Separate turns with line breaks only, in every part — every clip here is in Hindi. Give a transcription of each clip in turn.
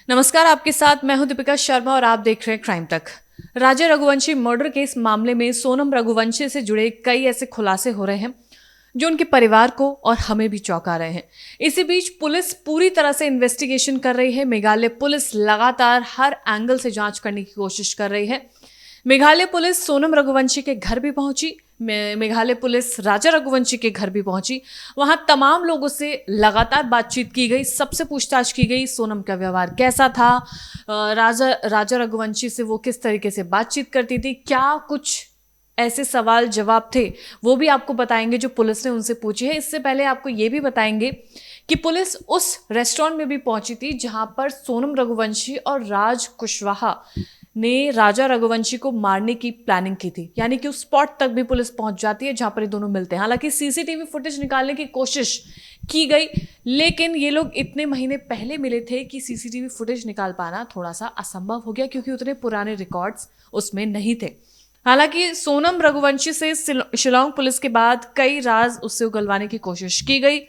नमस्कार, आपके साथ मैं हूं दीपिका शर्मा और आप देख रहे हैं क्राइम तक। राजा रघुवंशी मर्डर केस मामले में सोनम रघुवंशी से जुड़े कई ऐसे खुलासे हो रहे हैं जो उनके परिवार को और हमें भी चौंका रहे हैं। इसी बीच पुलिस पूरी तरह से इन्वेस्टिगेशन कर रही है। मेघालय पुलिस लगातार हर एंगल से जांच करने की कोशिश कर रही है। मेघालय पुलिस सोनम रघुवंशी के घर भी पहुंची। मेघालय पुलिस राजा रघुवंशी के घर भी पहुंची। वहां तमाम लोगों से लगातार बातचीत की गई, सबसे पूछताछ की गई। सोनम का व्यवहार कैसा था, राजा रघुवंशी से वो किस तरीके से बातचीत करती थी, क्या कुछ ऐसे सवाल जवाब थे, वो भी आपको बताएंगे जो पुलिस ने उनसे पूछी है। इससे पहले आपको ये भी बताएंगे कि पुलिस उस रेस्टोरेंट में भी पहुंची थी जहां पर सोनम रघुवंशी और राज कुशवाहा ने राजा रघुवंशी को मारने की प्लानिंग की थी। यानी कि उस स्पॉट तक भी पुलिस पहुंच जाती है जहां पर ये दोनों मिलते हैं। हालांकि सीसीटीवी फुटेज निकालने की कोशिश की गई, लेकिन ये लोग इतने महीने पहले मिले थे कि सीसीटीवी फुटेज निकाल पाना थोड़ा सा असंभव हो गया, क्योंकि उतने पुराने रिकॉर्ड्स उसमें नहीं थे। हालांकि सोनम रघुवंशी से शिलोंग पुलिस के बाद कई राज उससे उगलवाने की कोशिश की गई।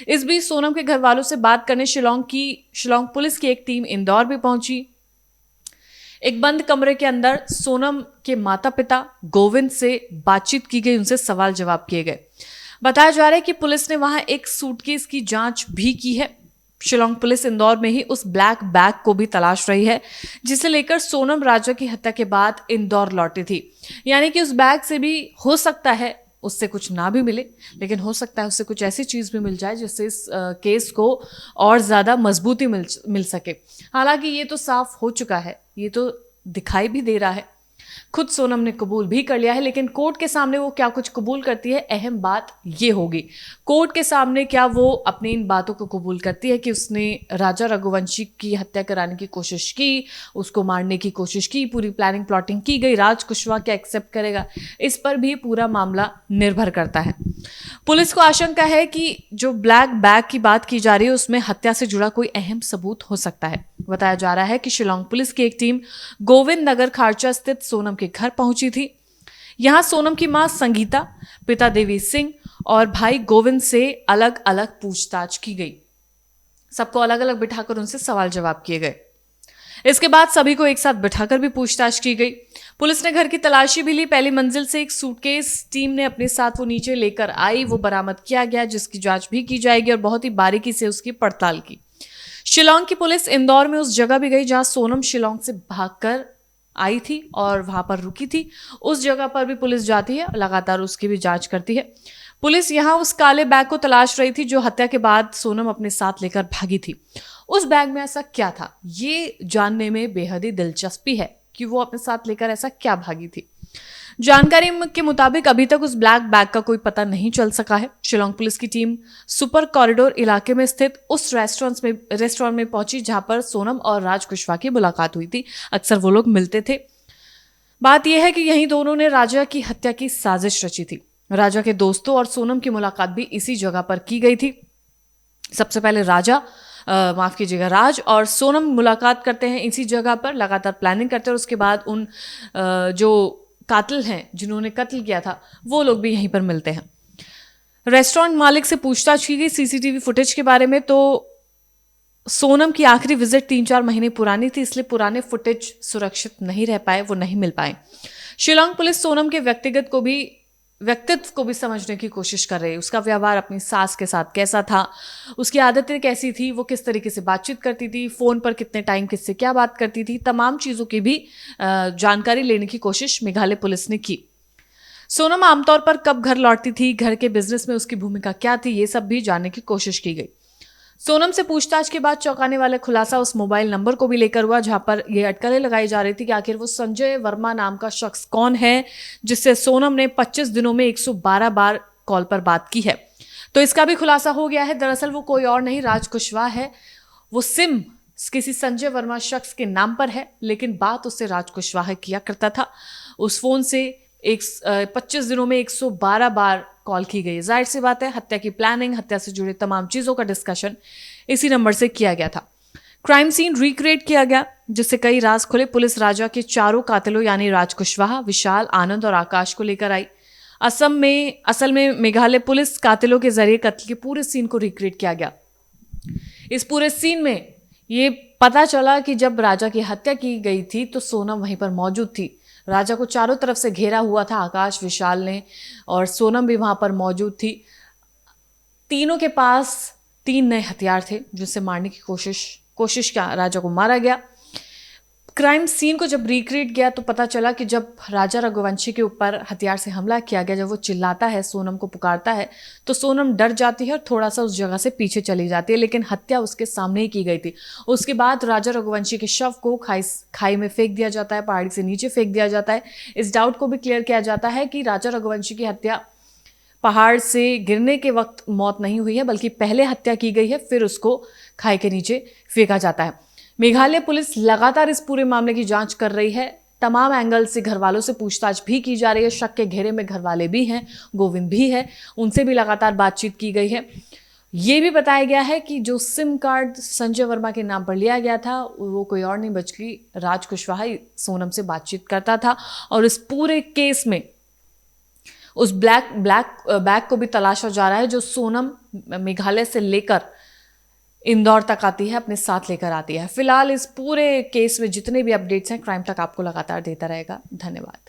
इस बीच सोनम के घर वालों से बात करने शिलोंग पुलिस की एक टीम इंदौर भी पहुंची। एक बंद कमरे के अंदर सोनम के माता पिता गोविंद से बातचीत की गई, उनसे सवाल जवाब किए गए। बताया जा रहा है कि पुलिस ने वहां एक सूटकेस की जांच भी की है। शिलोंग पुलिस इंदौर में ही उस ब्लैक बैग को भी तलाश रही है जिसे लेकर सोनम राजा की हत्या के बाद इंदौर लौटी थी। यानी कि उस बैग से भी हो सकता है उससे कुछ ना भी मिले, लेकिन हो सकता है उससे कुछ ऐसी चीज भी मिल जाए जिससे इस केस को और ज्यादा मजबूती मिल सके। हालांकि ये तो साफ हो चुका है, ये तो दिखाई भी दे रहा है, खुद सोनम ने कबूल भी कर लिया है। लेकिन कोर्ट के सामने वो क्या कुछ कबूल करती है, अहम बात ये होगी कोर्ट के सामने क्या वो अपनी इन बातों को कबूल करती है कि उसने राजा रघुवंशी की हत्या कराने की कोशिश की, उसको मारने की कोशिश की, पूरी प्लानिंग प्लॉटिंग की गई। राज कुशवाहा क्या एक्सेप्ट करेगा, इस पर भी पूरा मामला निर्भर करता है। पुलिस को आशंका है कि जो ब्लैक बैग की बात की जा रही है उसमें हत्या से जुड़ा कोई अहम सबूत हो सकता है। बताया जा रहा है कि शिलोंग पुलिस की एक टीम गोविंद नगर खारचा स्थित सोनम के घर पहुंची थी। यहां सोनम की मां संगीता, पिता देवी सिंह और भाई गोविंद से अलग अलग पूछताछ की गई। सबको अलग अलग बिठाकर उनसे सवाल जवाब किए गए। इसके बाद सभी को एक साथ बिठाकर भी पूछताछ की गई। पुलिस ने घर की तलाशी भी ली। पहली मंजिल से एक सूटकेस टीम ने अपने साथ वो नीचे लेकर आई, वो बरामद किया गया, जिसकी जांच भी की जाएगी और बहुत ही बारीकी से उसकी पड़ताल की। शिलोंग की पुलिस इंदौर में उस जगह भी गई जहां सोनम शिलोंग से भागकर आई थी और वहां पर रुकी थी। उस जगह पर भी पुलिस जाती है, लगातार उसकी भी जांच करती है। पुलिस यहां उस काले बैग को तलाश रही थी जो हत्या के बाद सोनम अपने साथ लेकर भागी थी। उस बैग में ऐसा क्या था, ये जानने में बेहद ही दिलचस्पी है कि वो अपने साथ लेकर ऐसा क्या भागी थी। जानकारी के मुताबिक अभी तक उस ब्लैक बैग का कोई पता नहीं चल सका है। शिलोंग पुलिस की टीम सुपर कॉरिडोर इलाके में स्थित उस रेस्टोरेंट में पहुंची जहां पर सोनम और राज कुशवाहा की मुलाकात हुई थी। अक्सर वो लोग मिलते थे। बात यह है कि यही दोनों ने राजा की हत्या की साजिश रची थी। राजा के दोस्तों और सोनम की मुलाकात भी इसी जगह पर की गई थी। सबसे पहले माफ कीजिएगा, राज और सोनम मुलाकात करते हैं इसी जगह पर, लगातार प्लानिंग करते हैं और उसके बाद उन जो कातिल हैं जिन्होंने कत्ल किया था वो लोग भी यहीं पर मिलते हैं। रेस्टोरेंट मालिक से पूछताछ की गई सीसीटीवी फुटेज के बारे में, तो सोनम की आखिरी विजिट 3-4 महीने पुरानी थी, इसलिए पुराने फुटेज सुरक्षित नहीं रह पाए, वो नहीं मिल पाए। शिलोंग पुलिस सोनम के व्यक्तित्व को भी समझने की कोशिश कर रही है। उसका व्यवहार अपनी सास के साथ कैसा था, उसकी आदतें कैसी थी, वो किस तरीके से बातचीत करती थी, फोन पर कितने टाइम किससे क्या बात करती थी, तमाम चीजों की भी जानकारी लेने की कोशिश मेघालय पुलिस ने की। सोनम आमतौर पर कब घर लौटती थी, घर के बिजनेस में उसकी भूमिका क्या थी, ये सब भी जानने की कोशिश की गई। सोनम से पूछताछ के बाद चौंकाने वाला खुलासा उस मोबाइल नंबर को भी लेकर हुआ जहां पर यह अटकलें लगाई जा रही थी कि आखिर वो संजय वर्मा नाम का शख्स कौन है जिससे सोनम ने 25 दिनों में 112 बार कॉल पर बात की है। तो इसका भी खुलासा हो गया है। दरअसल वो कोई और नहीं, राज कुशवाहा है। वो सिम किसी संजय वर्मा शख्स के नाम पर है, लेकिन बात उससे राज कुशवाहा किया करता था। उस फोन से 25 दिनों में 112 बार कॉल की गई। जाहिर सी बात है, हत्या की प्लानिंग, हत्या से जुड़े तमाम चीजों का डिस्कशन इसी नंबर से किया गया था। क्राइम सीन रिक्रिएट किया गया जिससे कई राज खुले। पुलिस राजा के चारों कातिलों यानी राज कुशवाहा, विशाल, आनंद और आकाश को लेकर आई। असल में मेघालय पुलिस कातिलों के जरिए कत्ल के पूरे सीन को रिक्रिएट किया गया। इस पूरे सीन में ये पता चला कि जब राजा की हत्या की गई थी तो सोनम वहीं पर मौजूद थी। राजा को चारों तरफ से घेरा हुआ था आकाश विशाल ने, और सोनम भी वहां पर मौजूद थी। तीनों के पास 3 नए हथियार थे जिससे मारने की कोशिश क्या राजा को मारा गया। क्राइम सीन को जब रिक्रिएट किया तो पता चला कि जब राजा रघुवंशी के ऊपर हथियार से हमला किया गया, जब वो चिल्लाता है, सोनम को पुकारता है, तो सोनम डर जाती है और थोड़ा सा उस जगह से पीछे चली जाती है, लेकिन हत्या उसके सामने ही की गई थी। उसके बाद राजा रघुवंशी के शव को खाई में फेंक दिया जाता है, पहाड़ी से नीचे फेंक दिया जाता है। इस डाउट को भी क्लियर किया जाता है कि राजा रघुवंशी की हत्या पहाड़ से गिरने के वक्त मौत नहीं हुई है, बल्कि पहले हत्या की गई है, फिर उसको खाई के नीचे फेंका जाता है। मेघालय पुलिस लगातार इस पूरे मामले की जांच कर रही है। तमाम एंगल से घर वालों से पूछताछ भी की जा रही है। शक के घेरे में घर वाले भी हैं, गोविंद भी है, उनसे भी लगातार बातचीत की गई है। ये भी बताया गया है कि जो सिम कार्ड संजय वर्मा के नाम पर लिया गया था वो कोई और नहीं बल्कि राज कुशवाहा सोनम से बातचीत करता था, और इस पूरे केस में उस ब्लैक बैग को भी तलाशा जा रहा है जो सोनम मेघालय से लेकर इंदौर तक आती है, अपने साथ लेकर आती है। फिलहाल इस पूरे केस में जितने भी अपडेट्स हैं क्राइम तक आपको लगातार देता रहेगा। धन्यवाद।